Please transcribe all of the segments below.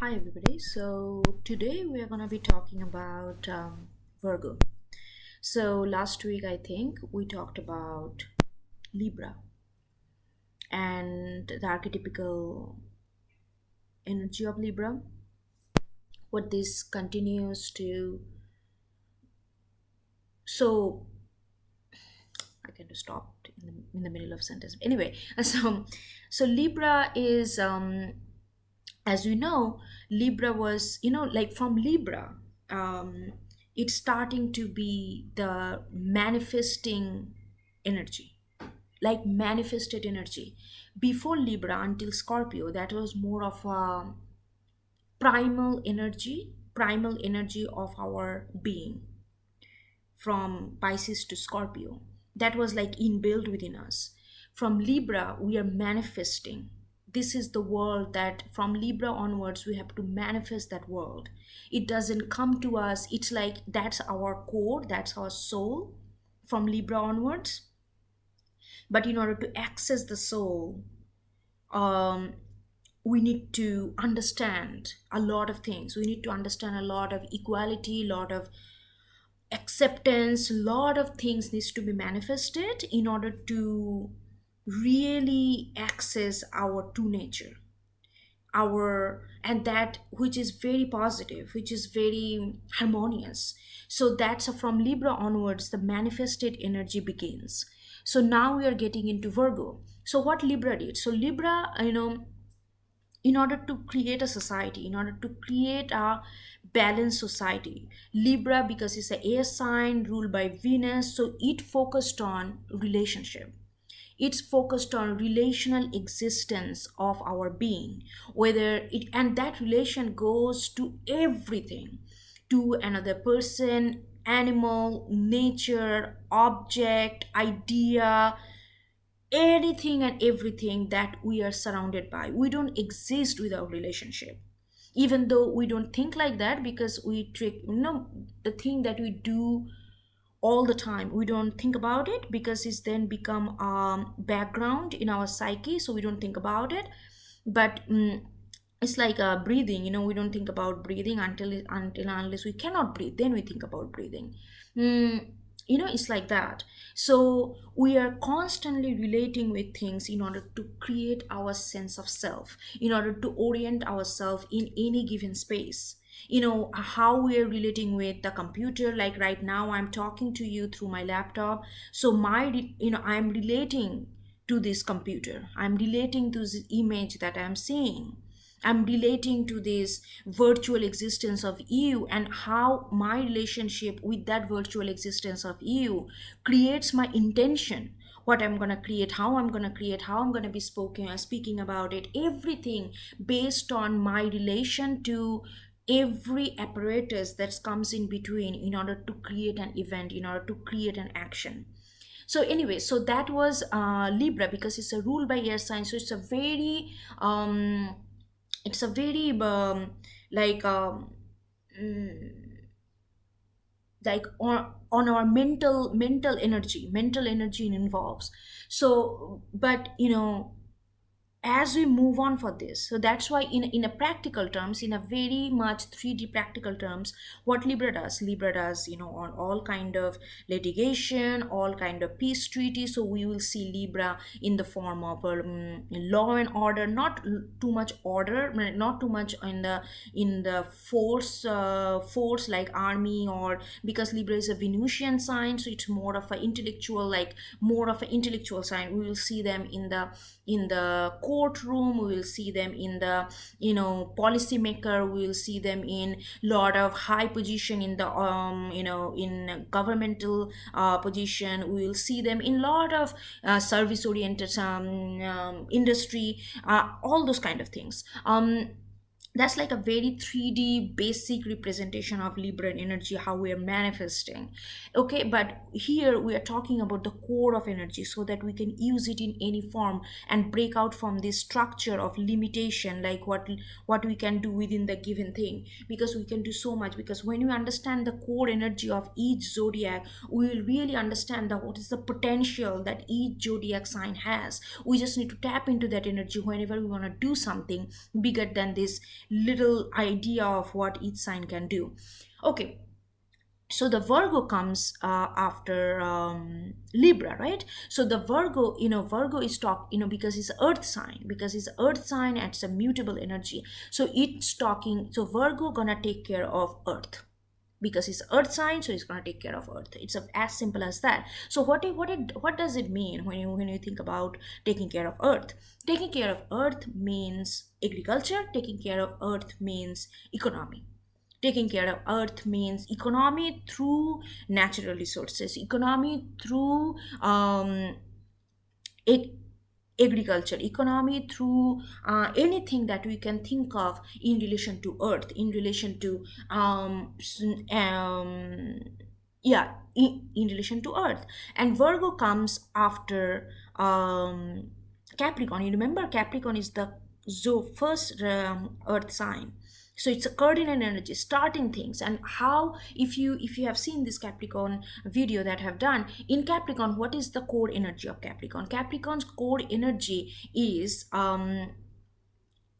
Hi, everybody. So, today we are going to be talking about Virgo. So, last week I think we talked about Libra and the archetypical energy of Libra, what this continues to. So, I kind of stopped in the middle of sentence. Anyway, so Libra is, as you know, Libra was, like from Libra, it's starting to be the manifesting energy, like manifested energy. Before Libra, until Scorpio, that was more of a primal energy of our being, from Pisces to Scorpio. That was like inbuilt within us. From Libra, we are manifesting. This is the world that from Libra onwards, we have to manifest that world. It doesn't come to us. It's like that's our core, that's our soul from Libra onwards. But in order to access the soul, um, we need to understand a lot of things. We need to understand a lot of equality, a lot of acceptance, a lot of things needs to be manifested in order to really access our true nature, our and that which is very positive, which is very harmonious. So that's from Libra onwards the manifested energy begins. So now we are getting into Virgo. So what Libra did, so Libra, in order to create a society, in order to create a balanced society, Libra, because it's an air sign ruled by Venus, so it focused on relationship. It's focused on relational existence of our being, whether it, and that relation goes to everything, to another person, animal, nature, object, idea, anything and everything that we are surrounded by. We don't exist without relationship, even though we don't think like that, because we trick, the thing that we do all the time, we don't think about it because it's then become background in our psyche, so we don't think about it. But it's like breathing, we don't think about breathing until unless we cannot breathe, then we think about breathing. mm, it's like that. So we are constantly relating with things in order to create our sense of self, in order to orient ourselves in any given space. How we are relating with the computer, like right now I'm talking to you through my laptop. So I'm relating to this computer, I'm relating to this image that I'm seeing, I'm relating to this virtual existence of you, and how my relationship with that virtual existence of you creates my intention. What I'm gonna create, how I'm gonna create, how I'm gonna be speaking about it, everything based on my relation to every apparatus that comes in between in order to create an event, in order to create an action. So anyway, so that was Libra, because it's a rule by air sign, so it's a very like mm, like on our mental energy involves. So but as we move on for this, so that's why in a practical terms, in a very much 3D practical terms, what Libra does, on all kind of litigation, all kind of peace treaty. So we will see Libra in the form of law and order, not too much order, not too much in the force like army, or because Libra is a Venusian sign, so it's more of an intellectual, like more of an intellectual sign. We will see them in the courtroom, we will see them in the policy maker, we will see them in lot of high position in the in governmental position, we will see them in lot of service oriented industry, all those kind of things. That's like a very 3D basic representation of Libran energy, how we are manifesting. Okay, but here we are talking about the core of energy, so that we can use it in any form and break out from this structure of limitation, like what we can do within the given thing, because we can do so much. Because when we understand the core energy of each zodiac, we will really understand what is the potential that each zodiac sign has. We just need to tap into that energy whenever we want to do something bigger than this little idea of what each sign can do. Okay, so the Virgo comes after Libra, right? So the Virgo, Virgo is talk, because it's earth sign, because it's earth sign and it's a mutable energy. So it's talking, so Virgo gonna take care of earth, because it's earth sign, so it's going to take care of earth. It's as simple as that. So what does it mean when you think about taking care of earth? Taking care of earth means agriculture. Taking care of earth means economy. Taking care of earth means economy through natural resources, economy through ag- agriculture, economy through anything that we can think of in relation to earth, in relation to yeah, in relation to earth. And Virgo comes after Capricorn. You remember Capricorn is the first earth sign, so it's a cardinal energy, starting things. And how, if you have seen this Capricorn video that I have done, in Capricorn, what is the core energy of Capricorn? Capricorn's core energy is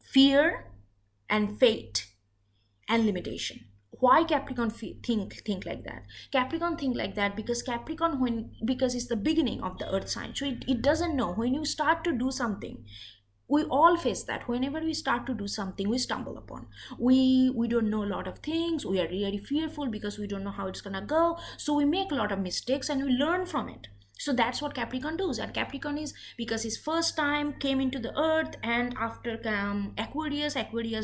fear and fate and limitation. Why Capricorn think like that? Capricorn think like that because Capricorn, because it's the beginning of the earth sign, so it doesn't know. When you start to do something, we all face that. Whenever we start to do something, we stumble upon, we don't know a lot of things, we are really fearful because we don't know how it's gonna go, so we make a lot of mistakes and we learn from it. So that's what Capricorn does. And Capricorn is, because his first time came into the earth, and after Aquarius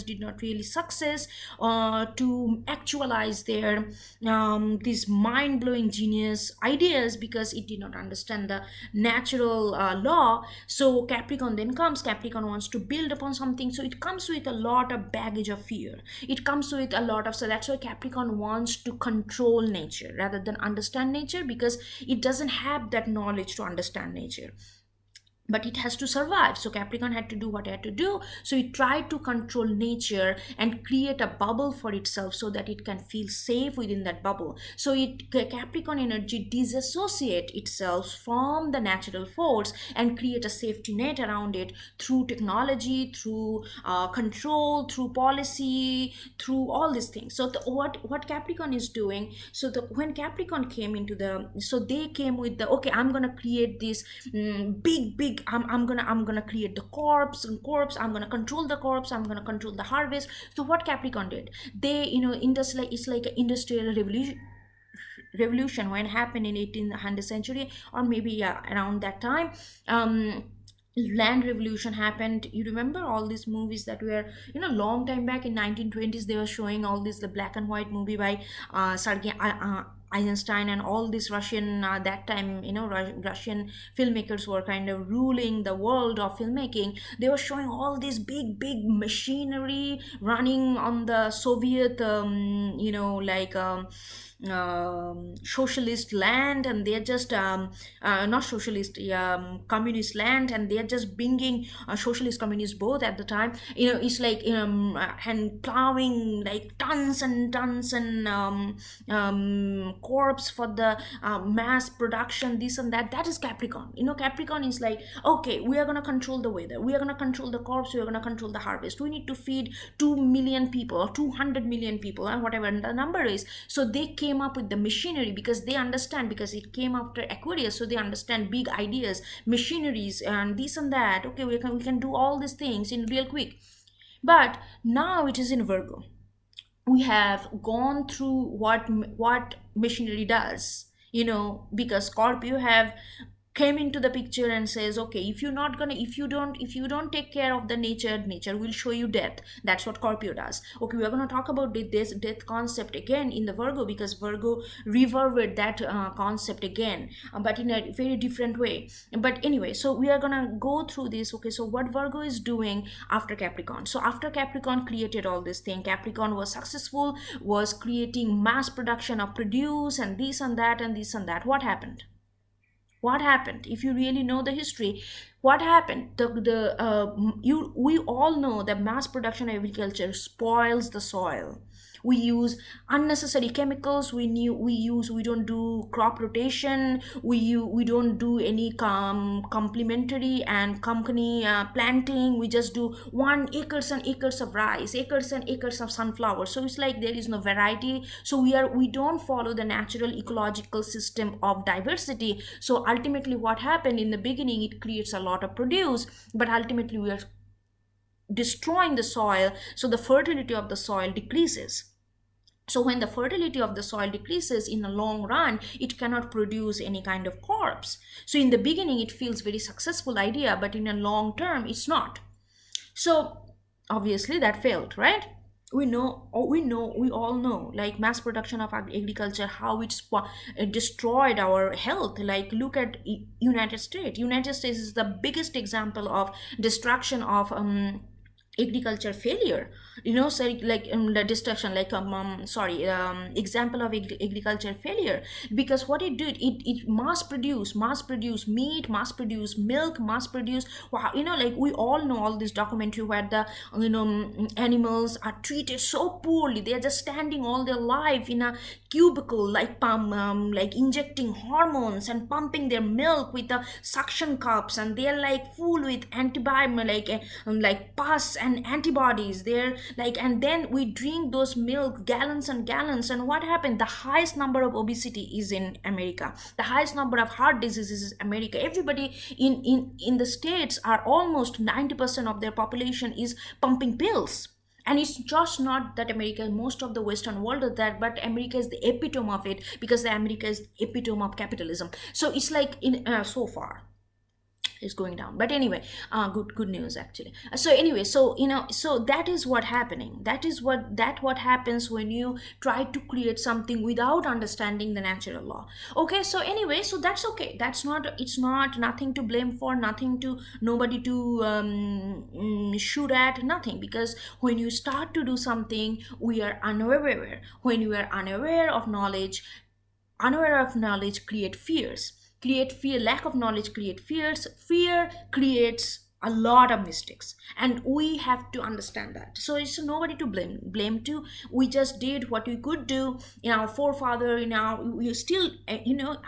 did not really success to actualize their these mind-blowing genius ideas, because it did not understand the natural law. So Capricorn then comes. Capricorn wants to build upon something, so it comes with a lot of baggage of fear. It comes with a lot of, so that's why Capricorn wants to control nature rather than understand nature, because it doesn't have that knowledge to understand nature, but it has to survive. So Capricorn had to do what it had to do. So it tried to control nature and create a bubble for itself so that it can feel safe within that bubble. So Capricorn energy disassociate itself from the natural force and create a safety net around it through technology, through control, through policy, through all these things. So what Capricorn is doing, so when Capricorn came into the, so they came with the, okay, I'm gonna create this big, I'm gonna create the corpse, I'm gonna control the corpse, I'm gonna control the harvest. So what Capricorn did, they, it's like an industrial revolution when it happened in 1800th century, or maybe, yeah, around that time. Land revolution happened. You remember all these movies that were, long time back in 1920s, they were showing all this, the black and white movie by Sergei Eisenstein, and all this Russian, that time, Russian filmmakers were kind of ruling the world of filmmaking. They were showing all this big machinery running on the Soviet, socialist land, and they're just not socialist, communist land, and they're just bringing socialist, communist both at the time. It's like and plowing like tons and tons and corpse for the mass production, this and that. That is Capricorn. Capricorn is like, okay, we are going to control the weather, we are going to control the corpse, we are going to control the harvest, we need to feed 2 million people or 200 million people, and whatever the number is. So they came up with the machinery, because they understand, because it came after Aquarius, so they understand big ideas, machineries, and this and that. Okay, we can do all these things in real quick. But now it is in Virgo. We have gone through what machinery does, because Scorpio have came into the picture and says, okay, if you don't take care of the nature will show you death. That's what Scorpio does. Okay, we are going to talk about this death concept again in the Virgo, because Virgo reverberated that concept again, but in a very different way. But anyway, so we are going to go through this. Okay, so what Virgo is doing after Capricorn. So after Capricorn created all this thing, Capricorn was successful, was creating mass production of produce and this and that and this and that. What happened? If you really know the history, What happened? We all know that mass production agriculture spoils the soil. We use unnecessary chemicals. We don't do crop rotation. We don't do any complementary and company planting. We just do 1 acres and acres of rice, acres and acres of sunflower. So it's like there is no variety. So we don't follow the natural ecological system of diversity. So ultimately what happened in the beginning, it creates a lot of produce, but ultimately we are destroying the soil, so the fertility of the soil decreases. So when the fertility of the soil decreases, in the long run it cannot produce any kind of crops. So in the beginning it feels very successful idea, but in a long term it's not. So obviously that failed, right? We all know, like mass production of agriculture, how it destroyed our health. Like look at United States is the biggest example of destruction of agriculture failure. So like the destruction, like sorry example of agriculture failure, because what it did, it mass produce meat, mass produce milk, mass produce, wow, like we all know all this documentary where the animals are treated so poorly. They are just standing all their life in a cubicle, like like injecting hormones and pumping their milk with the suction cups, and they're like full with antibiotic, like pus and antibodies. They're like, and then we drink those milk gallons and gallons, and what happened? The highest number of obesity is in America. The highest number of heart diseases is America. Everybody in the states are almost 90% of their population is pumping pills. And it's just not that America, most of the Western world is that, but America is the epitome of it, because the America is the epitome of capitalism. So it's like in so far is going down, but anyway, good news actually. So anyway, so so that is what happening. That what happens when you try to create something without understanding the natural law. Okay, so anyway, so that's okay. That's not, it's not nothing to blame for, nothing to, nobody to shoot at, nothing, because when you start to do something, we are unaware. When you are unaware of knowledge create fears, create fear. Lack of knowledge create fears. Fear creates a lot of mistakes, and we have to understand that. So it's nobody to blame to. We just did what we could do in our forefather, in our, we still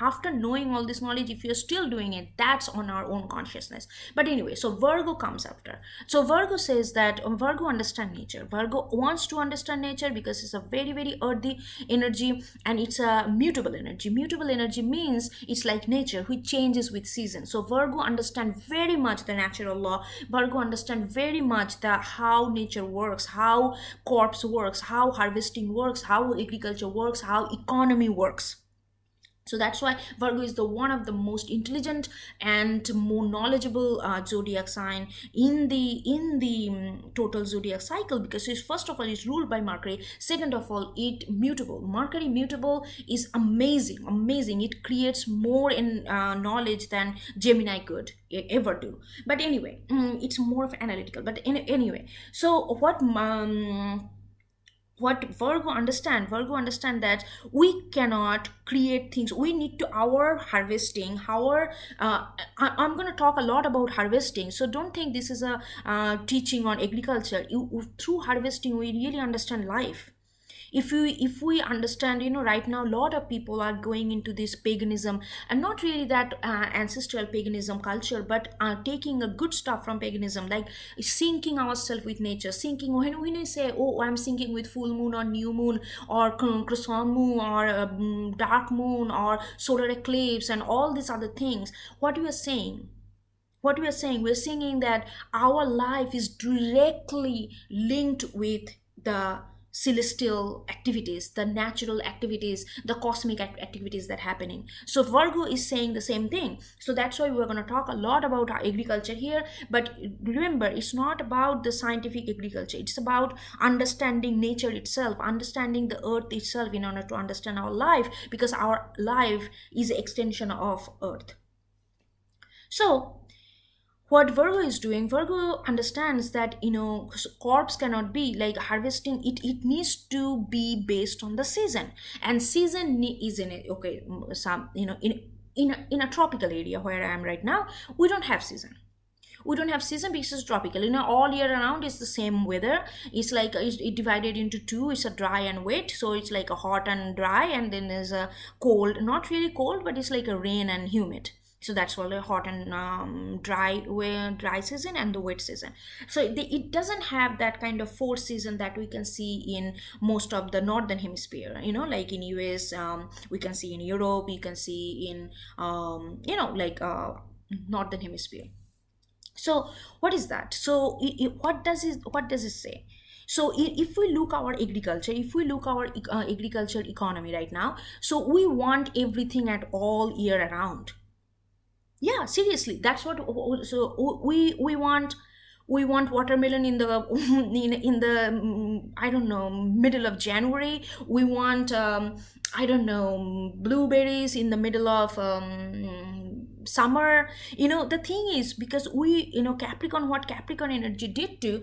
after knowing all this knowledge, if you're still doing it, that's on our own consciousness. But anyway, so Virgo comes after. So Virgo says that Virgo understand nature. Virgo wants to understand nature because it's a very very earthy energy, and it's a mutable energy. Mutable energy means it's like nature which changes with season. So Virgo understand very much the natural law. Virgo understand very much the how nature works, how crops works, how harvesting works, how agriculture works, how economy works. So that's why Virgo is the one of the most intelligent and more knowledgeable zodiac sign in the total zodiac cycle, because it's, first of all, it's ruled by Mercury. Second of all, it mutable. Mercury mutable is amazing. It creates more in knowledge than Gemini could ever do. But anyway, it's more of analytical. But anyway, so what Virgo understand that we cannot create things. We need to our harvesting, our I'm going to talk a lot about harvesting, so don't think this is a teaching on agriculture. Through harvesting we really understand life. If we understand, right now a lot of people are going into this paganism, and not really that ancestral paganism culture, but taking a good stuff from paganism, like syncing ourselves with nature. Syncing, when we say, oh, I'm syncing with full moon or new moon or croissant moon or dark moon or solar eclipse and all these other things, what we are saying, we're saying that our life is directly linked with the celestial activities, the natural activities, the cosmic activities that happening. So Virgo is saying the same thing. So that's why we're going to talk a lot about our agriculture here. But remember, it's not about the scientific agriculture. It's about understanding nature itself, understanding the earth itself, in order to understand our life, because our life is an extension of earth. So what Virgo is doing, Virgo understands that crops cannot be like harvesting. It needs to be based on the season, and season is in it. Okay, some in a tropical area where I am right now, we don't have season. We don't have season because it's tropical. All year around it's the same weather. It's like it divided into two. It's a dry and wet. So it's like a hot and dry, and then there's a cold, not really cold, but it's like a rain and humid. So that's all the hot and dry season and the wet season. So it doesn't have that kind of four season that we can see in most of the northern hemisphere. Like in US, we can see in Europe, we can see in like northern hemisphere. So what is that? So what does it say? So if we look our agriculture, if we look our agriculture economy right now, so we want everything at all year around. Yeah, seriously, that's what. So we want watermelon in the I don't know, middle of January. We want I don't know, blueberries in the middle of summer. The thing is, because Capricorn, what Capricorn energy did to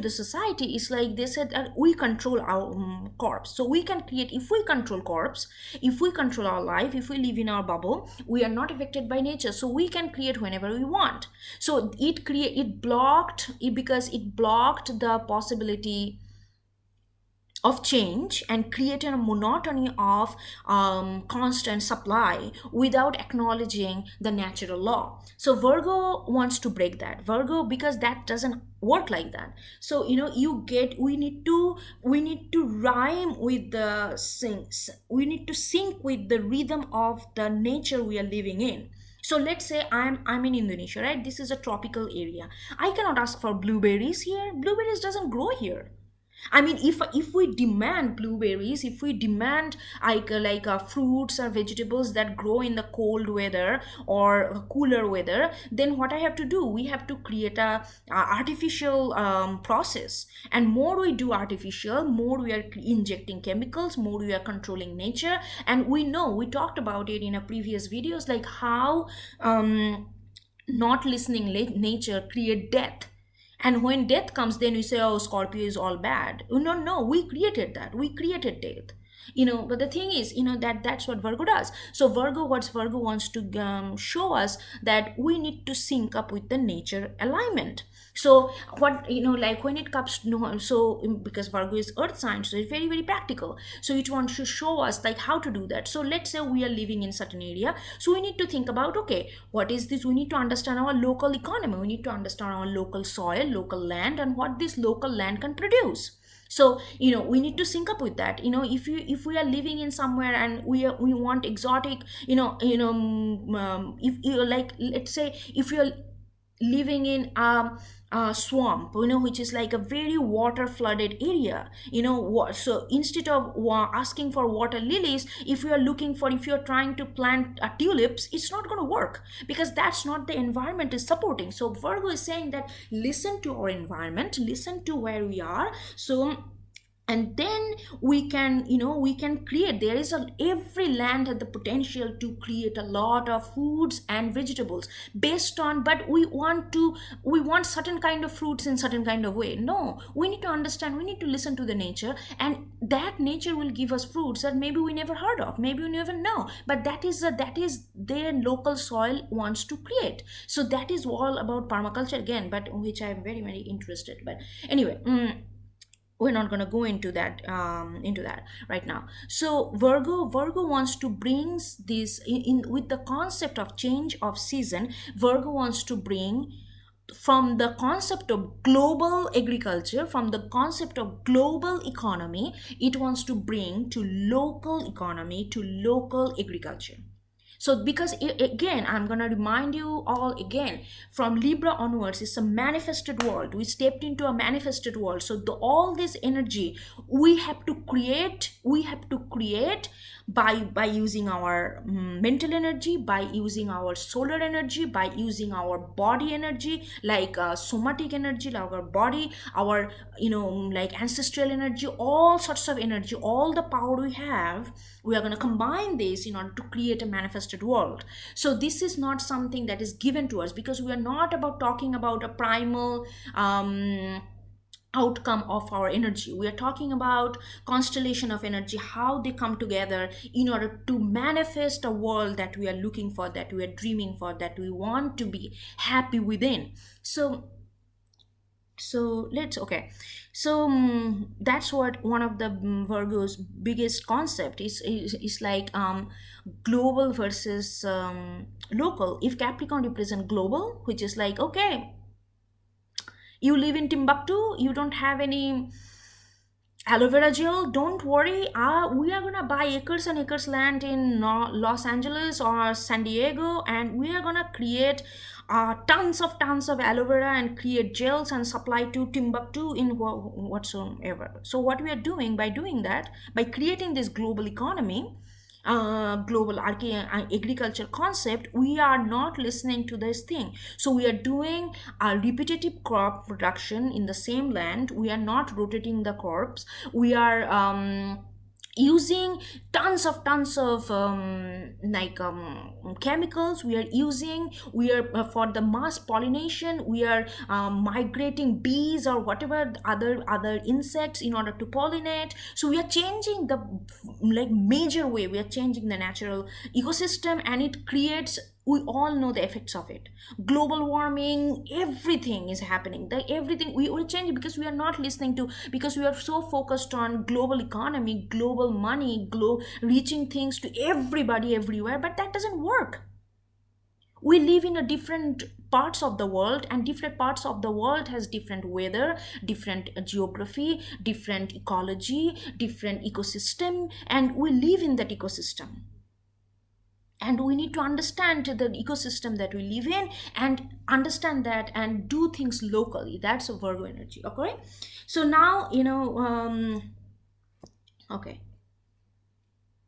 the society is like they said that we control our corpse. So we can create, if we control corpse, if we control our life, if we live in our bubble, we are not affected by nature, so we can create whenever we want. So it blocked it, because it blocked the possibility of change and created a monotony of constant supply without acknowledging the natural law. So Virgo wants to break that. Virgo, because that doesn't work like that. So we need to rhyme with the syncs. We need to sync with the rhythm of the nature we are living in. So let's say I'm in Indonesia, right? This is a tropical area. I cannot ask for blueberries here. Blueberries doesn't grow here. I mean, if we demand blueberries, if we demand fruits or vegetables that grow in the cold weather or cooler weather, then what I have to do? We have to create a artificial process. And more we do artificial, more we are injecting chemicals, more we are controlling nature. And we talked about it in a previous videos, like how not listening nature create death. And when death comes, then we say, oh, Scorpio is all bad. No, no, we created that. We created death. But the thing is, that's what Virgo does. So Virgo wants to show us that we need to sync up with the nature alignment. So what, like when it comes to, because Virgo is earth sign, so it's very, very practical. So it wants to show us like how to do that. So let's say we are living in certain area. So we need to think about, okay, what is this? We need to understand our local economy. We need to understand our local soil, local land, and what this local land can produce. So we need to sync up with that. If we are living in somewhere and we want exotic, if you like, let's say if you're living in a swamp, which is like a very water flooded area, so instead of asking for water lilies, if you're trying to plant tulips, it's not going to work, because that's not the environment is supporting. So Virgo is saying that listen to our environment, listen to where we are. So and then we can create, there is every land has the potential to create a lot of foods and vegetables based on, but we want certain kind of fruits in certain kind of way. No, we need to understand, we need to listen to the nature, and that nature will give us fruits that maybe we never heard of, maybe we never know, but that is their local soil wants to create. So that is all about permaculture again, but which I am very, very interested. But anyway, we're not going to go into that right now. So Virgo wants to bring this in with the concept of change of season. Virgo wants to bring from the concept of global agriculture, from the concept of global economy, it wants to bring to local economy, to local agriculture. So because again, I'm going to remind you all again, from Libra onwards, it's a manifested world. We stepped into a manifested world. So all this energy we have to create by using our mental energy, by using our solar energy, by using our body energy, like somatic energy, like our body, our like ancestral energy, all sorts of energy, all the power we have, we are going to combine this in order to create a manifested world. So this is not something that is given to us, because we are not about talking about a primal outcome of our energy. We are talking about constellation of energy, how they come together in order to manifest a world that we are looking for, that we are dreaming for, that we want to be happy within. So let's okay so that's what one of the Virgo's biggest concept is like global versus local. If Capricorn represent global, which is like, okay, you live in Timbuktu, you don't have any aloe vera gel, don't worry, we are gonna buy acres and acres land in Los Angeles or San Diego, and we are gonna create tons of aloe vera and create gels and supply to Timbuktu in whatsoever. So what we are doing by doing that, by creating this global economy, global agriculture concept, we are not listening to this thing. So we are doing a repetitive crop production in the same land. We are not rotating the crops. We are using tons of chemicals. We are using, we are for the mass pollination, we are migrating bees or whatever other insects in order to pollinate. So we are changing the, like, major way we are changing the natural ecosystem, and it creates, we all know the effects of it. Global warming, everything is happening, the everything we will change because we are not listening to, because we are so focused on global economy, global money, reaching things to everybody everywhere, but that doesn't work. We live in a different parts of the world, and different parts of the world has different weather, different geography, different ecology, different ecosystem, and we live in that ecosystem, and we need to understand the ecosystem that we live in and understand that and do things locally. That's a Virgo energy. Okay, so now okay,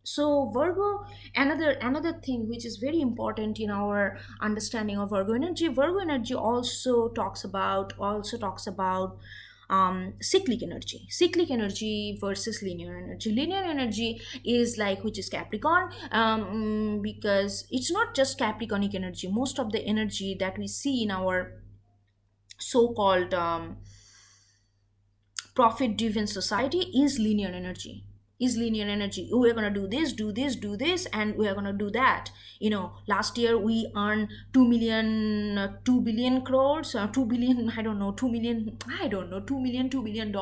so Virgo, another thing which is very important in our understanding of Virgo energy, Virgo energy also talks about cyclic energy versus linear energy. Linear energy is like, which is Capricorn, because it's not just Capricornic energy. Most of the energy that we see in our so-called profit driven society is linear energy. We're going to do this, do this, do this, and we are going to do that. Last year we earned 2 million 2 billion crores, 2 billion, I don't know, 2 million, I don't know, 2 million, $2 billion.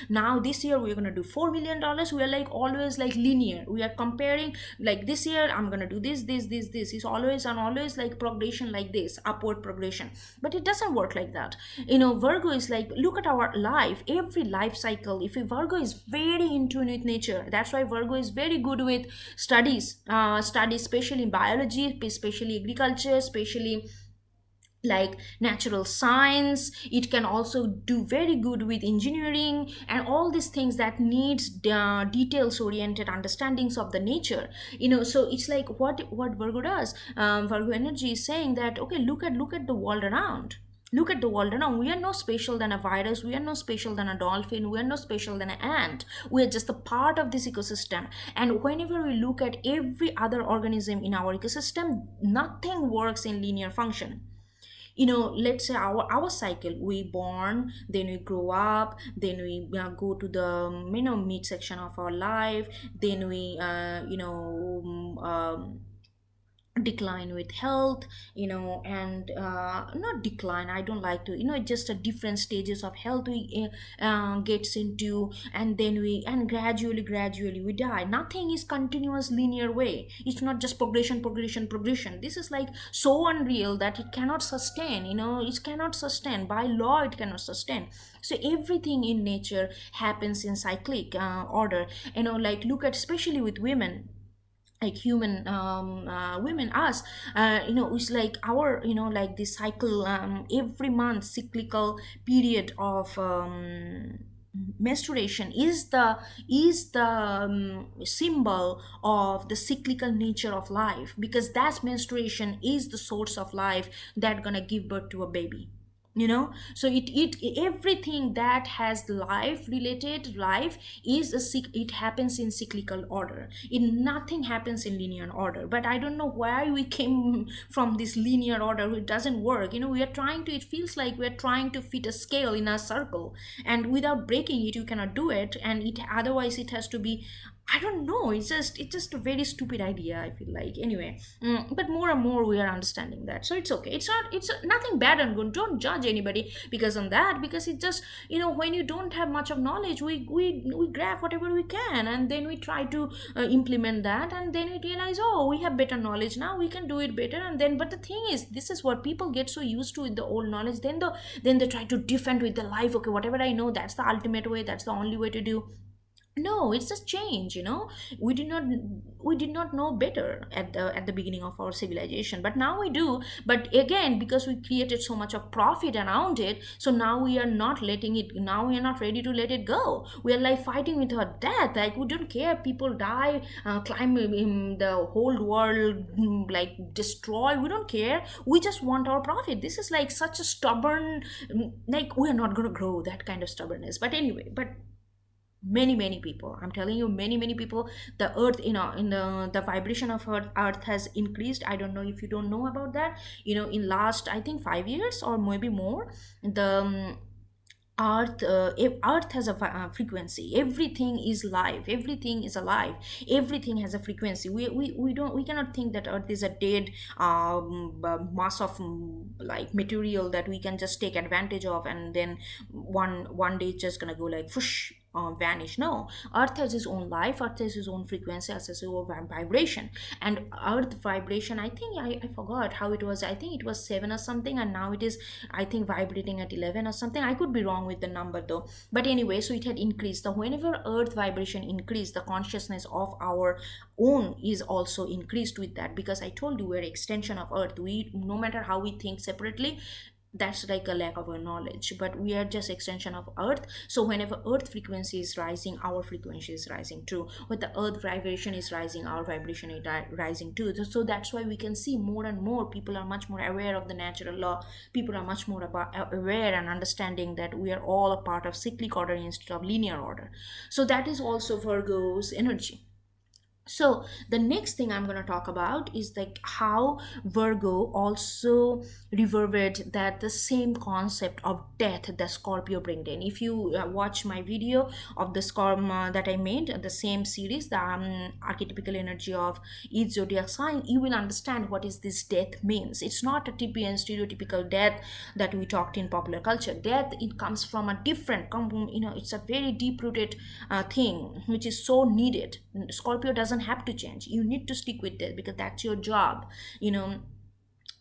Now this year we're going to do $4 million. We are like always like linear. We are comparing, like, this year I'm going to do this. It's always and always like progression, like this upward progression. But it doesn't work like that. Virgo is like, look at our life, every life cycle. If a Virgo is very in tune with nature, that's why Virgo is very good with studies, especially biology, especially agriculture, especially like natural science. It can also do very good with engineering and all these things that needs details oriented understandings of the nature. So it's like what Virgo does. Virgo energy is saying that, okay, look at the world around. Look at the world around. We are no special than a virus. We are no special than a dolphin. We are no special than an ant. We are just a part of this ecosystem. And whenever we look at every other organism in our ecosystem, nothing works in linear function. Let's say our cycle, we born, then we grow up, then we go to the mid section of our life, then we decline with health, and not decline, I don't like to, just a different stages of health we gets into, and then we, and gradually we die. Nothing is continuous linear way. It's not just progression. This is like so unreal that it cannot sustain. It cannot sustain, by law it cannot sustain. So everything in nature happens in cyclic order. Like, look at, especially with women, like human women, us, it's like our, like this cycle, every month cyclical period of menstruation is the symbol of the cyclical nature of life, because that menstruation is the source of life that gonna give birth to a baby. So it everything that has life related life is it happens in cyclical order. Nothing happens in linear order, but I don't know why we came from this linear order. It doesn't work. We are trying to, it feels like we're trying to fit a scale in a circle, and without breaking it you cannot do it, and it otherwise it has to be, I don't know. It's just a very stupid idea, I feel like. Anyway, but more and more we are understanding that. So it's okay. It's nothing bad and good. Don't judge anybody because on that, because it just, when you don't have much of knowledge, we grab whatever we can, and then we try to implement that, and then we realize, oh, we have better knowledge now, we can do it better. And then, but the thing is, this is what people get so used to with the old knowledge. Then they try to defend with their life. Okay, whatever I know, that's the ultimate way. That's the only way to do. No, it's just change. We did not know better at the beginning of our civilization, but now we do. But again, because we created so much of profit around it, so now we are not letting it, now we are not ready to let it go. We are like fighting with our death. Like, we don't care, people die, climb in the whole world, like destroy, we don't care. We just want our profit. This is like such a stubborn, like, we are not going to grow, that kind of stubbornness. But anyway, but many people, I'm telling you, many people, the earth, in the vibration of earth has increased. I don't know if you don't know about that. In last, I think, 5 years or maybe more, the earth, if earth has a frequency. Everything is live, everything is alive, everything has a frequency. We cannot think that earth is a dead mass of like material that we can just take advantage of, and then one day it's just gonna go like whoosh, vanish. No, earth has its own life, earth has its own frequency, has its own vibration. And earth vibration, I think, I forgot how it was. I think it was 7 or something, and now it is, I think, vibrating at 11 or something. I could be wrong with the number though. But anyway, so it had increased. So whenever earth vibration increased, the consciousness of our own is also increased with that, because I told you, we're extension of earth. We, no matter how we think separately, that's like a lack of our knowledge, but we are just extension of earth. So whenever earth frequency is rising, our frequency is rising too. When the earth vibration is rising, our vibration is rising too. So that's why we can see more and more people are much more aware of the natural law. People are much more aware and understanding that we are all a part of cyclic order instead of linear order. So that is also Virgo's energy. So the next thing I'm going to talk about is like how Virgo also reverberated that the same concept of death that Scorpio bring in. If you watch my video of the Scorpio that I made, the same series, the archetypical energy of each zodiac sign, you will understand what is this death means. It's not a typical stereotypical death that we talked in popular culture. Death, it comes from a different, it's a very deep rooted thing which is so needed. Scorpio doesn't have to change. You need to stick with it because that's your job.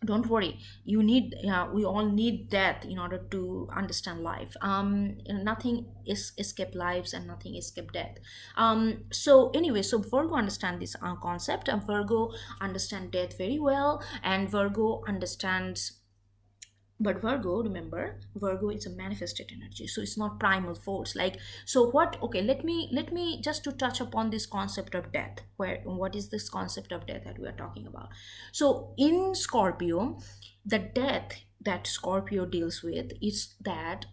Don't worry, you need, we all need death in order to understand life. Nothing is escape lives, and nothing escape death. So anyway, so Virgo understand this concept, and Virgo understand death very well, and Virgo understands. But Virgo, remember, Virgo is a manifested energy, so it's not primal force. Like, so what? Okay, let me just to touch upon this concept of death. What is this concept of death that we are talking about? So in Scorpio, the death that Scorpio deals with is that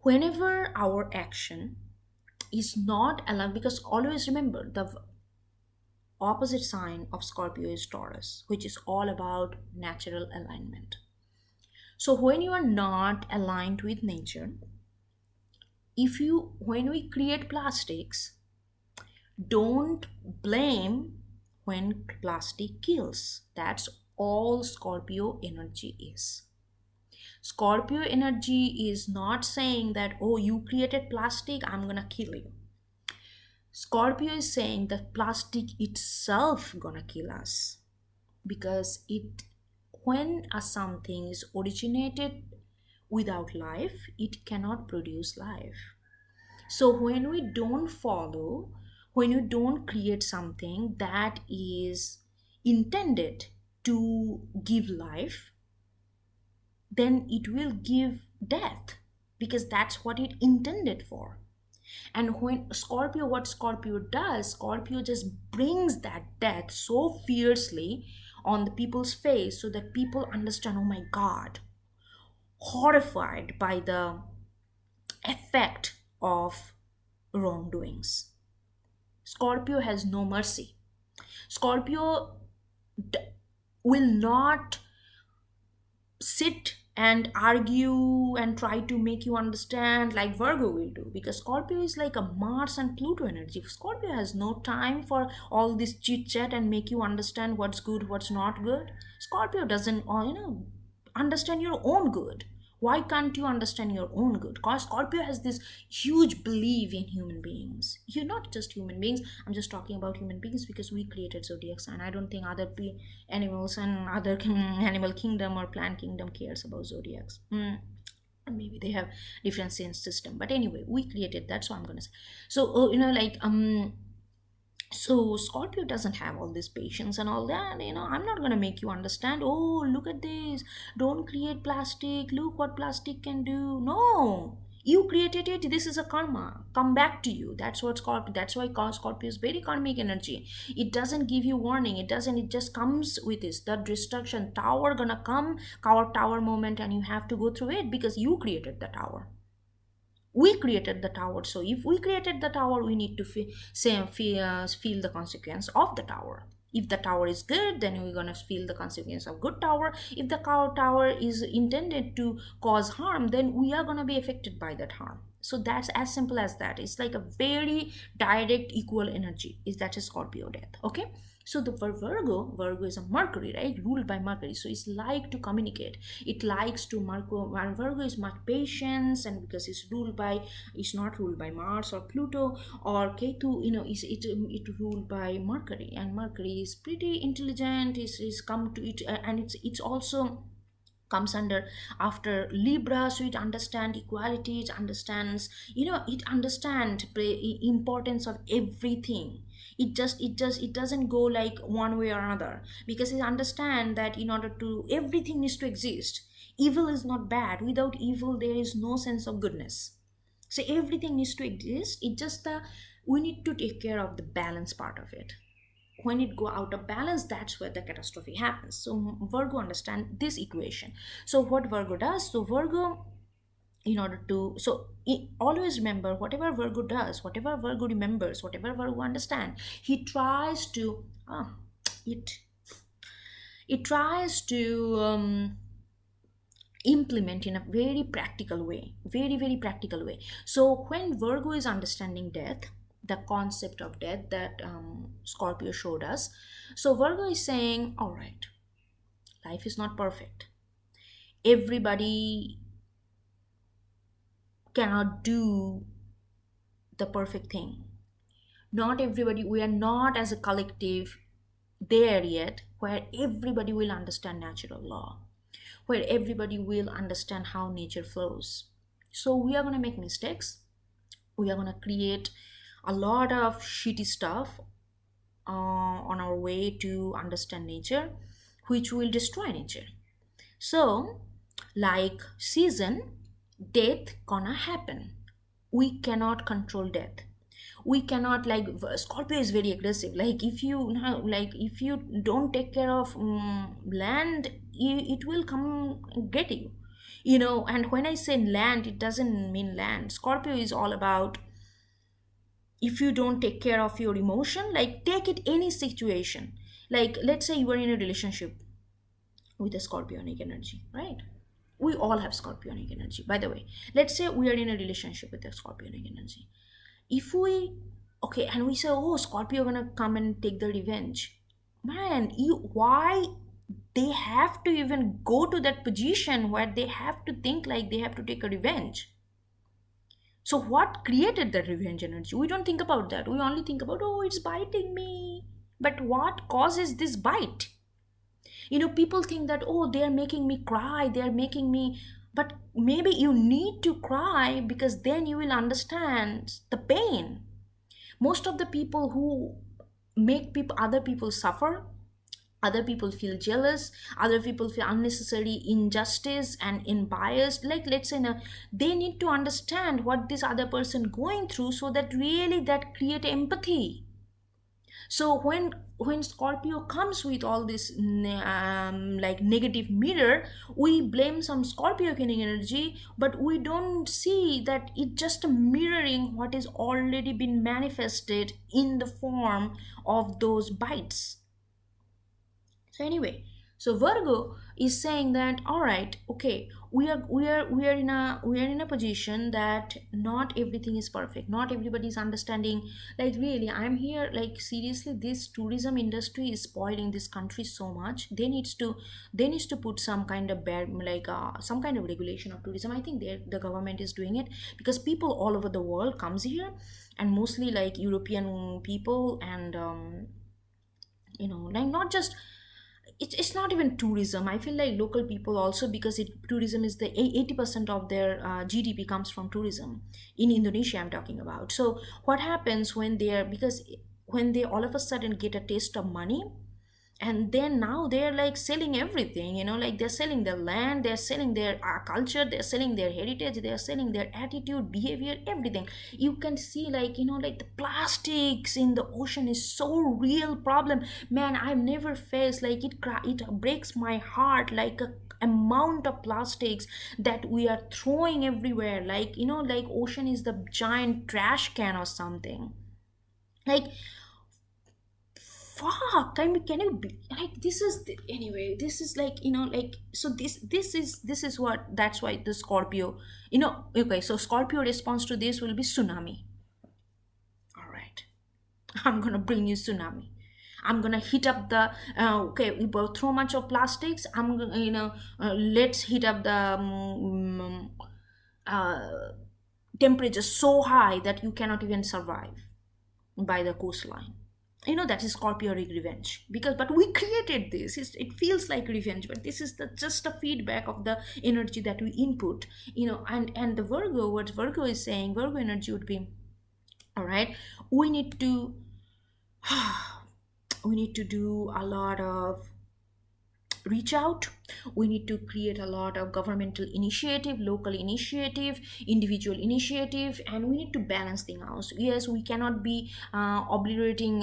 whenever our action is not aligned, because always remember the opposite sign of Scorpio is Taurus, which is all about natural alignment. So when you are not aligned with nature, when we create plastics, don't blame when plastic kills. That's all Scorpio energy is. Scorpio energy is not saying that, oh, you created plastic, I'm gonna kill you. Scorpio is saying that plastic itself gonna kill us, because when something is originated without life, it cannot produce life. So when we don't follow, when you don't create something that is intended to give life, then it will give death, because that's what it intended for. And when Scorpio, what Scorpio does, Scorpio just brings that death so fiercely on the people's face, so that people understand, oh my God, horrified by the effect of wrongdoings. Scorpio has no mercy. Scorpio d- will not sit and argue and try to make you understand like Virgo will do, because Scorpio is like a Mars and Pluto energy. Scorpio has no time for all this chit chat and make you understand what's good, what's not good. Scorpio doesn't, understand your own good. Why can't you understand your own good? Because Scorpio has this huge belief in human beings. You're not just human beings. I'm just talking about human beings because we created zodiac sign. I don't think other animals and other animal kingdom or plant kingdom cares about zodiacs. Maybe they have different sense system, but anyway, we created that. So I'm gonna say, so so Scorpio doesn't have all this patience and all that. I'm not going to make you understand, oh, look at this, don't create plastic, look what plastic can do. No, you created it, this is a karma, come back to you. That's what Scorpio, that's why Scorpio is very karmic energy. It doesn't give you warning, it doesn't, it just comes with this, the destruction tower gonna come, tower moment, and you have to go through it because you created the tower. We created the tower, so if we created the tower, we need to feel the consequence of the tower. If the tower is good, then we're going to feel the consequence of good tower. If the tower is intended to cause harm, then we are going to be affected by that harm. So that's as simple as that. It's like a very direct equal energy. Is that a Scorpio death? Okay. So the for Virgo is a Mercury, right? Ruled by Mercury. So it's like to communicate. It likes to Virgo is much patience, and because it's not ruled by Mars or Pluto or Ketu, it ruled by Mercury, and Mercury is pretty intelligent. Is come to it, and it's also comes under after Libra, so it understands equality, it understands, it understands the importance of everything. It doesn't go like one way or another, because it understands that in order to everything needs to exist. Evil is not bad. Without evil there is no sense of goodness. So everything needs to exist. It just the we need to take care of the balance part of it. When it go out of balance, that's where the catastrophe happens. So Virgo understand this equation. So what Virgo does, so Virgo, in order to, always remember, whatever Virgo does, whatever Virgo remembers, whatever Virgo understand, he tries to it it tries to implement in a very practical way, very very practical way. So when Virgo is understanding death, the concept of death that Scorpio showed us, so Virgo is saying, all right, life is not perfect, everybody cannot do the perfect thing, not everybody, we are not as a collective there yet where everybody will understand natural law, where everybody will understand how nature flows. So we are going to make mistakes, we are going to create a lot of shitty stuff on our way to understand nature, which will destroy nature. So like season, death gonna happen, we cannot control death. We cannot, like Scorpio is very aggressive, like if you now, like if you don't take care of land, it will come get you, and when I say land, it doesn't mean land. Scorpio is all about, if you don't take care of your emotion, like take it any situation, like let's say you are in a relationship with a scorpionic energy, right? We all have scorpionic energy, by the way. Let's say we are in a relationship with a scorpionic energy. If we, okay, and we say, oh, Scorpio gonna come and take the revenge, man, you, why they have to even go to that position where they have to think like they have to take a revenge? So what created that revenge energy? We don't think about that. We only think about, oh, it's biting me. But what causes this bite? People think that, oh, they are making me cry, they are making me, but maybe you need to cry because then you will understand the pain. Most of the people who make other people suffer, other people feel jealous, other people feel unnecessary injustice and in bias, like let's say they need to understand what this other person going through, so that really that create empathy. So when Scorpio comes with all this like negative mirror, we blame some Scorpio kinning energy, but we don't see that it just mirroring what is already been manifested in the form of those bites. So anyway, so Virgo is saying that all right, okay, we are in a position that not everything is perfect. Not everybody is understanding. Like really, I'm here. Like seriously, this tourism industry is spoiling this country so much. They needs to put some kind of some kind of regulation of tourism. I think the government is doing it because people all over the world comes here, and mostly like European people and like not just it's not even tourism. I feel like local people also, because tourism is the 80% of their GDP comes from tourism in Indonesia, I'm talking about. So what happens when they're because when they all of a sudden get a taste of money, and then now they're like selling everything, like they're selling their land, they're selling their culture, they're selling their heritage, they're selling their attitude, behavior, everything. You can see like like the plastics in the ocean is so real problem. Man, I've never faced like it breaks my heart, like a amount of plastics that we are throwing everywhere, like like ocean is the giant trash can or something. Like fuck, can you be like this is anyway, this is like like so this is what, that's why the Scorpio, okay, so Scorpio response to this will be tsunami. All right, I'm gonna bring you tsunami. I'm gonna heat up the okay, we both throw much of plastics, I'm gonna let's heat up the uh, temperature so high that you cannot even survive by the coastline. That is Scorpio revenge, because but we created this. It feels like revenge, but this is just a feedback of the energy that we input. And the Virgo, what Virgo is saying, Virgo energy would be, all right, we need to we need to do a lot of reach out. We need to create a lot of governmental initiative, local initiative, individual initiative, and we need to balance things out. Yes, we cannot be obliterating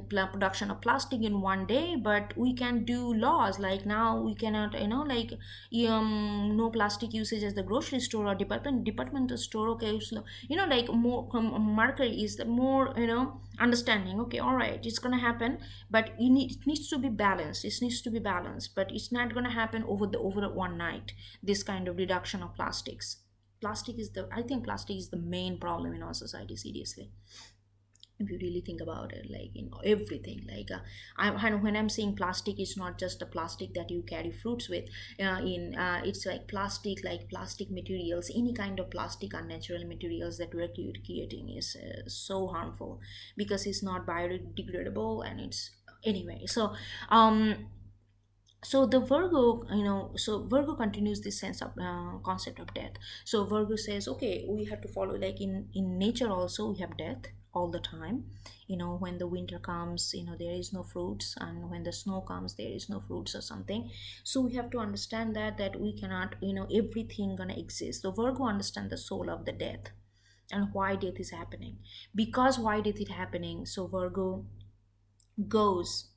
production of plastic in one day, but we can do laws. Like now we cannot like no plastic usage as the grocery store or departmental store. Okay, so like more marker is the more understanding. Okay, all right, it's gonna happen, but it needs to be balanced. It needs to be balanced, but it's not gonna happen over one night. This kind of reduction of plastics. I think plastic is the main problem in our society, seriously, if you really think about it, like everything, like when I'm saying plastic, it's not just the plastic that you carry fruits with in it's like plastic materials, any kind of plastic unnatural materials that we're creating is so harmful because it's not biodegradable, and it's anyway. Um so the Virgo, so Virgo continues this sense of concept of death. So Virgo says, okay, we have to follow, like in nature also we have death all the time. When the winter comes, there is no fruits, and when the snow comes, there is no fruits or something. So we have to understand that we cannot, everything gonna exist. So Virgo understand the soul of the death and why death is happening. Because why death is happening, so Virgo goes,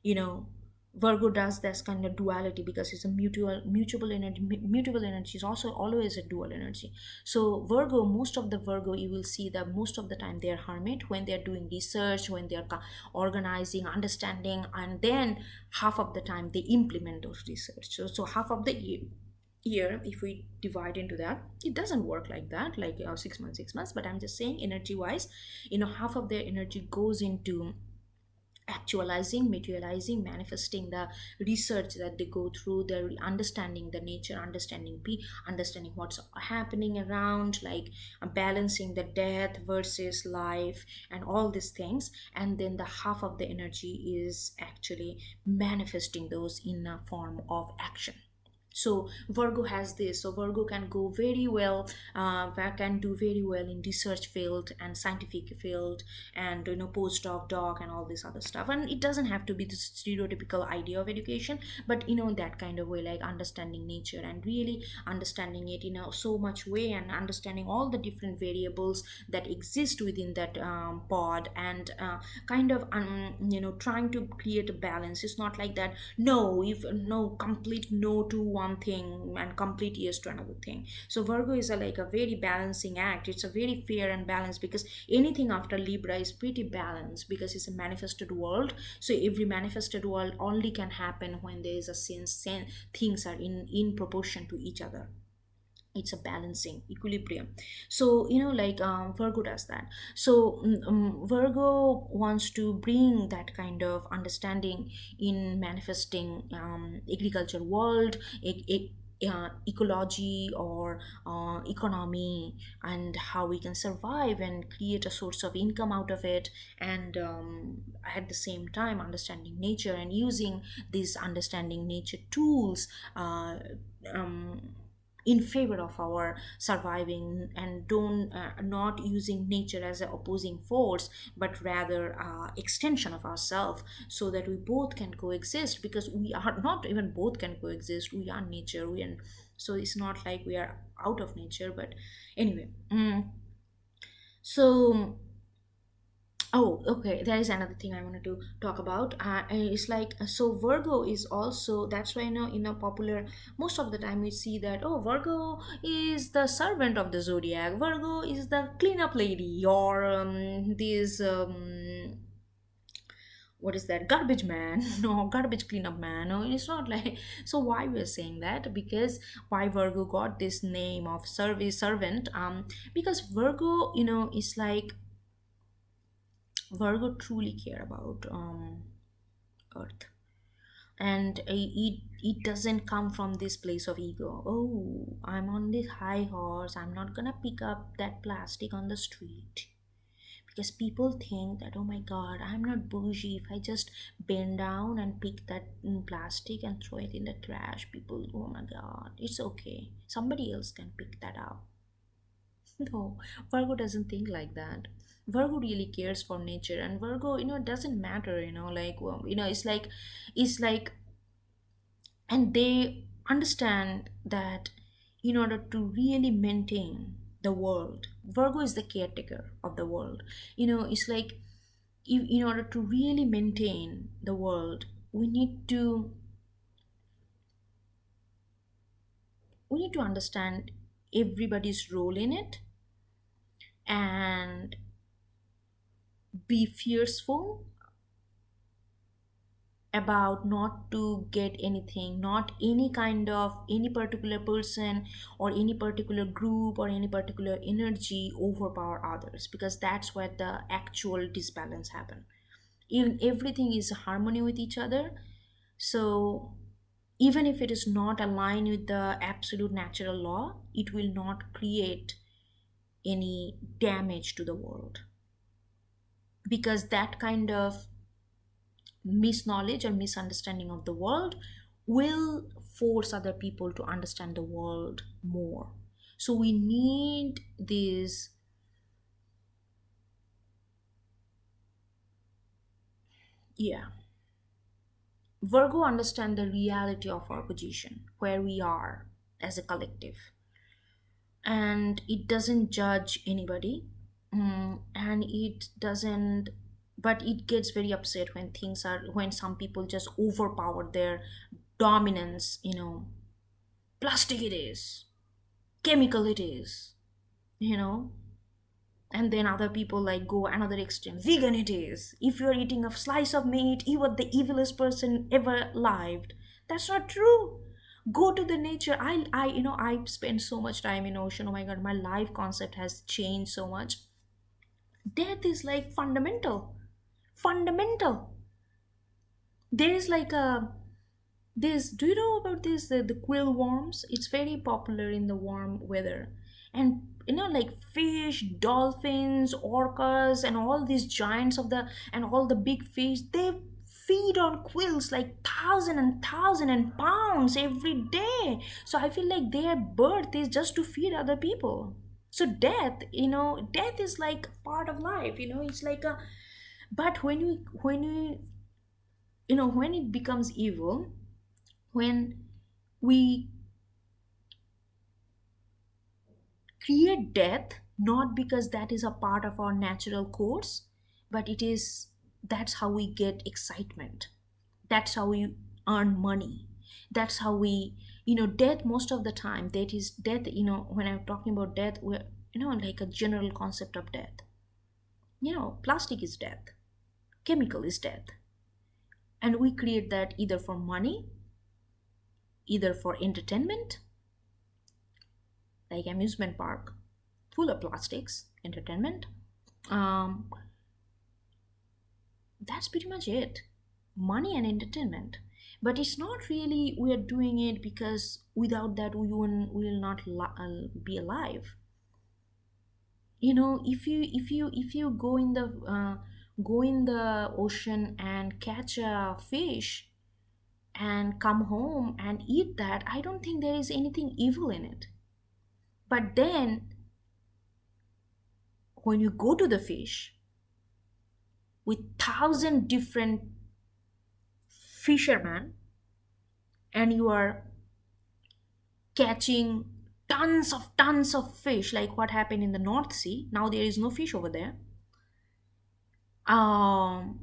you know Virgo does this kind of duality because it's a mutable energy. Mutable energy is also always a dual energy. So Virgo, most of the Virgo, you will see that most of the time they are hermit when they are doing research, when they are organizing, understanding, and then half of the time they implement those research. So half of the year, if we divide into that, it doesn't work like that, like 6 months, but I'm just saying energy wise, half of their energy goes into actualizing, materializing, manifesting the research that they go through. They're understanding the nature, understanding what's happening around, like balancing the death versus life and all these things. And then the half of the energy is actually manifesting those in a form of action. So Virgo has this, so Virgo can go very well, can do very well in research field and scientific field, and postdoc doc and all this other stuff. And it doesn't have to be the stereotypical idea of education, but that kind of way, like understanding nature and really understanding it in a so much way, and understanding all the different variables that exist within that pod, and kind of trying to create a balance. It's not like that, no, if no, complete no to one thing and complete yes to another thing. So Virgo is like a very balancing act. It's a very fair and balanced, because anything after Libra is pretty balanced, because it's a manifested world. So every manifested world only can happen when there is a sense things are in proportion to each other. It's a balancing equilibrium. So like Virgo does that. So Virgo wants to bring that kind of understanding in manifesting agriculture world, ecology, or economy, and how we can survive and create a source of income out of it. And at the same time understanding nature and using these understanding nature tools um, in favor of our surviving, and don't not using nature as an opposing force, but rather extension of ourselves, so that we both can coexist, because we are not even both can coexist, we are nature, we are, so it's not like we are out of nature. But anyway, so oh, okay. There is another thing I wanted to talk about. It's like, so Virgo is also, that's why popular, most of the time we see that, oh, Virgo is the servant of the zodiac. Virgo is the cleanup lady, or this what is that, garbage man? No, garbage cleanup man. No, it's not like. So why we're saying that? Because why Virgo got this name of service servant? Because Virgo, is like, Virgo truly care about Earth, and it doesn't come from this place of ego. Oh, I'm on this high horse. I'm not gonna pick up that plastic on the street, because people think that, oh my God, I'm not bougie if I just bend down and pick that plastic and throw it in the trash. People, oh my God, it's okay. Somebody else can pick that up. No, Virgo doesn't think like that. Virgo really cares for nature, and Virgo, it doesn't matter, like, well, it's like, and they understand that in order to really maintain the world, Virgo is the caretaker of the world. It's like, in order to really maintain the world, we need to we need to understand everybody's role in it, and be fearful about not to get anything, not any kind of any particular person or any particular group or any particular energy overpower others, because that's where the actual disbalance happen. Even everything is harmony with each other. So even if it is not aligned with the absolute natural law, it will not create any damage to the world, because that kind of misknowledge or misunderstanding of the world will force other people to understand the world more. So we need this, yeah. Virgo understand the reality of our position, where we are as a collective, and it doesn't judge anybody. And it doesn't, but it gets very upset when things are, when some people just overpower their dominance. Plastic it is, chemical it is, you know and then other people like go another extreme, vegan it is, if you're eating a slice of meat, you are the evilest person ever lived. That's not true. Go to the nature. I spend so much time in ocean. Oh my God, my life concept has changed so much. Death is like fundamental. There is like a this, do you know about this, the quill worms? It's very popular in the warm weather. And like fish, dolphins, orcas, and all these giants of the, and all the big fish, they feed on quills like thousand and thousand and pounds every day. So I feel like their birth is just to feed other people. So death, death is like part of life. It's like a. But when it becomes evil, when we create death, not because that is a part of our natural course, but that's how we get excitement, that's how we earn money, that's how we, death most of the time, that is death, when I'm talking about death, we're, like a general concept of death. Plastic is death, chemical is death, and we create that either for money, either for entertainment, like amusement park full of plastics, entertainment. um that's pretty much it, money and entertainment. But it's not really we are doing it because without that we will not be alive. If you go in the ocean and catch a fish and come home and eat that, I don't think there is anything evil in it. But then when you go to the fish with thousand different fishermen, and you are catching tons of fish, like what happened in the North Sea, now there is no fish over there, um,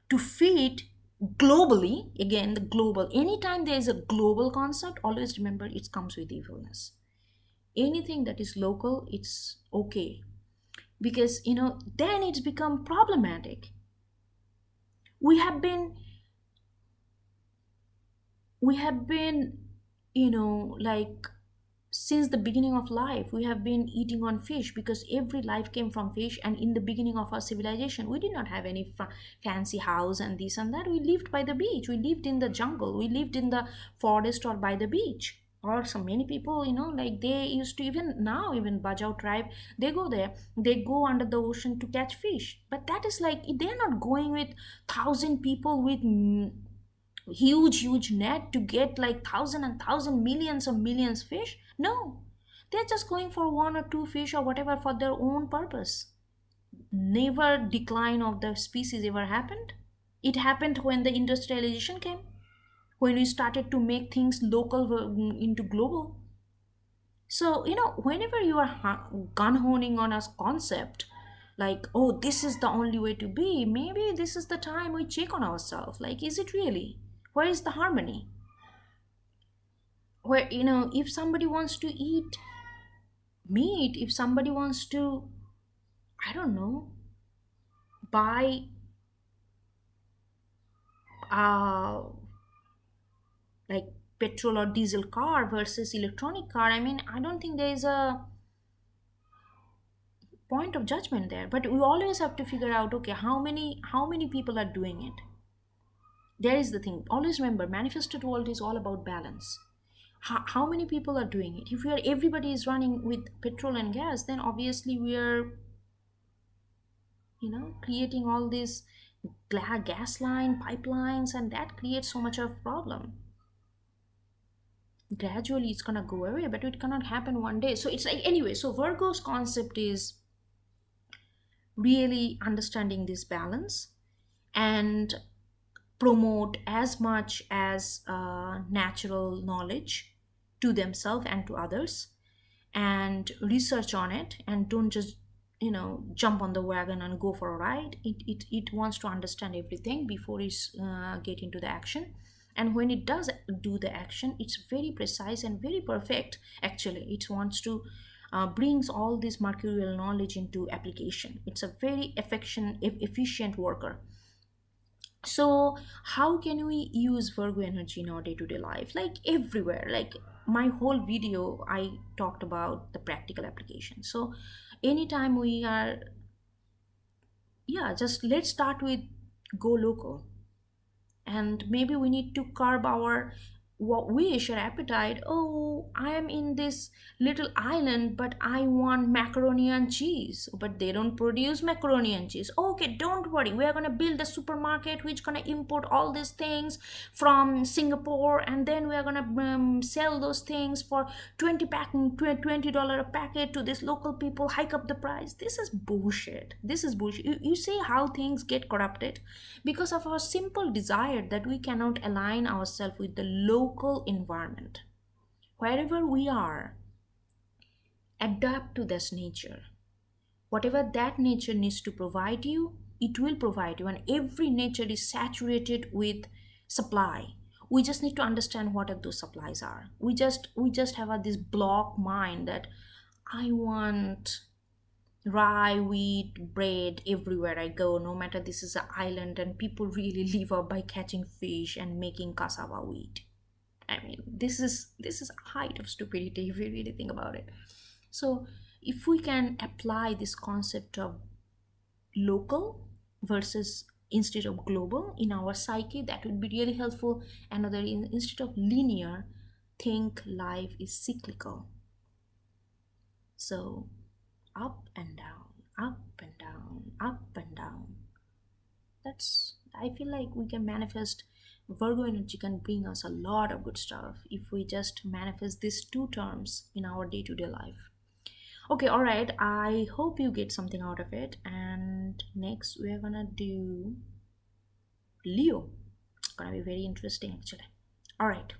to feed globally. Again, the global, anytime there is a global concept, always remember it comes with evilness. Anything that is local, it's okay, because then it's become problematic. we have been we have been like since the beginning of life we have been eating on fish, because every life came from fish. And in the beginning of our civilization, we did not have any fancy house and this and that. We lived by the beach, we lived in the jungle, we lived in the forest or by the beach. Or so many people, like they used to, even now, even Bajau tribe, they go there, they go under the ocean to catch fish. But that is like, they're not going with thousand people with huge net to get like thousand and thousand millions of millions fish. No, they're just going for one or two fish or whatever for their own purpose. Never decline of the species ever happened. It happened when the industrialization came, when we started to make things local into global. So whenever you are gun honing on a concept, like, oh, this is the only way to be, maybe this is the time we check on ourselves, like, is it really? Where is the harmony? Where, if somebody wants to eat meat, if somebody wants to, I don't know, buy uh like petrol or diesel car versus electronic car, I mean, I don't think there is a point of judgment there. But we always have to figure out, okay, how many people are doing it. There is the thing, always remember, manifested world is all about balance. How many people are doing it? If everybody is running with petrol and gas, then obviously we are creating all these gas line pipelines, and that creates so much of problem. Gradually it's gonna go away, but it cannot happen one day. So it's like, anyway, so Virgo's concept is really understanding this balance and promote as much as natural knowledge to themselves and to others, and research on it, and don't just jump on the wagon and go for a ride. It wants to understand everything before it's get into the action. And when it does do the action, it's very precise and very perfect. Actually, it wants to brings all this mercurial knowledge into application. It's a very efficient worker. So how can we use Virgo energy in our day-to-day life? Like everywhere, like my whole video I talked about the practical application. So anytime we are, yeah, just let's start with go local. And maybe we need to curb our what wish or appetite. Oh, I am in this little island, but I want macaroni and cheese, but they don't produce macaroni and cheese. Okay, don't worry, we are going to build a supermarket which going to import all these things from Singapore, and then we are going to sell those things for 20 $20 a packet to this local people, hike up the price. This is bullshit. This is bullshit. You see how things get corrupted because of our simple desire that we cannot align ourselves with the local environment. Wherever we are, adapt to this nature. Whatever that nature needs to provide you, it will provide you, and every nature is saturated with supply. We just need to understand what are those supplies are. We just have this block mind that I want rye, wheat, bread everywhere I go, no matter this is an island and people really live up by catching fish and making cassava wheat. I mean, this is a height of stupidity if you really think about it. So if we can apply this concept of local versus instead of global in our psyche, that would be really helpful. Another, instead of linear, think life is cyclical. So up and down, up and down, up and down. That's, I feel like we can manifest. Virgo energy can bring us a lot of good stuff if we just manifest these two terms in our day-to-day life. Okay, all right, I hope you get something out of it. And next we're gonna do Leo. Gonna be very interesting actually. All right.